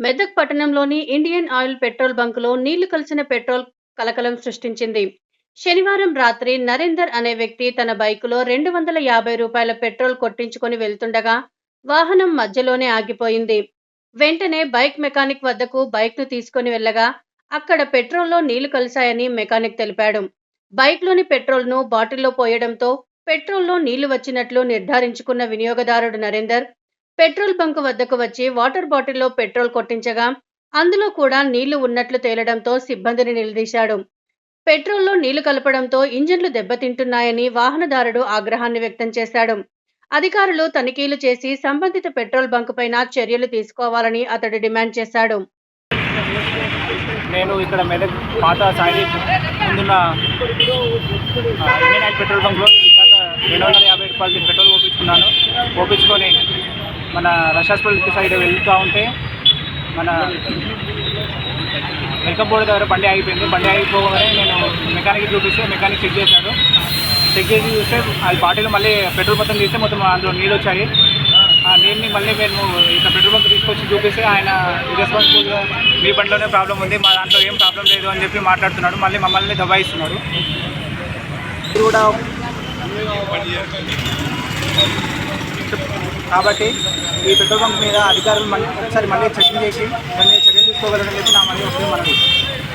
మెదక్ పట్టణంలోని Indian oil petrol బంకులో నీళ్లు కలిసిన పెట్రోల్ కలకలం సృష్టించింది. శనివారం రాత్రి నరేందర్ అనే వ్యక్తి తన బైకులో రూ. 250 పెట్రోల్ కొట్టించుకొని వెళ్తుండగా వాహనం మధ్యలోనే ఆగిపోయింది. వెంటనే బైక్ మెకానిక్ వద్దకు బైక్ను తీసుకొని వెళ్లగా అక్కడ పెట్రోల్లో నీళ్లు కలిశాయని మెకానిక్ తెలిపాడు. బైక్లోని పెట్రోల్ను బాటిల్లో పోయడంతో పెట్రోల్లో నీళ్లు వచ్చినట్లు నిర్ధారించుకున్న వినియోగదారుడు నరేందర్ పెట్రోల్ బంకు వద్దకు వచ్చి వాటర్ బాటిల్లో పెట్రోల్ కొట్టించగా అందులో కూడా నీళ్లు ఉన్నట్లు తేలడంతో సిబ్బందిని నిలదీశాడు. పెట్రోల్లో నీళ్లు కలపడంతో ఇంజన్లు దెబ్బతింటున్నాయని వాహనదారుడు ఆగ్రహాన్ని వ్యక్తం చేశాడు. అధికారులు తనిఖీలు చేసి సంబంధిత పెట్రోల్ బంకు పైన చర్యలు తీసుకోవాలని అతడు డిమాండ్ చేశాడు. నేను ఇక్కడ మెదక్ పాత సాయి ముందున్న ఇండియన్ ఆయిల్ పెట్రోల్ బంక్లో ఇందాక రూ. 250 పెట్రోల్ ఓపించుకొని మన రషాస్పల్లి సైడ్ వెళ్తూ ఉంటే మన వెల్కమ్ బోర్డు దగ్గర బండి ఆగిపోయింది. బండి ఆగిపోగానే నేను మెకానిక్ చూపిస్తే మెకానిక్ చెక్ చేశాడు. చెక్ చేసి చూస్తే అది బాటిల్ మళ్ళీ పెట్రోల్ మొత్తం తీస్తే మొత్తం అందులో నీళ్ళు వచ్చాయి. ఆ నీళ్ళని మళ్ళీ మేము ఇక్కడ పెట్రోల్ బంక్ తీసుకొచ్చి చూపిస్తే ఆయన రెస్పాన్సిబుల్గా మీ బండిలోనే ప్రాబ్లం ఉంది, మా దాంట్లో ఏం ప్రాబ్లం లేదు అని చెప్పి మాట్లాడుతున్నాడు. మళ్ళీ మమ్మల్ని దబాయిస్తున్నాడు. ఇది కూడా కాబట్టి ఈ పెట్రోల్ బంక్ మీద అధికారులు ఒకసారి మళ్ళీ చెకింగ్ చేసి దాన్ని చర్యలు తీసుకోగలరని చెప్పి నా మళ్ళీ వస్తుంది మనకి.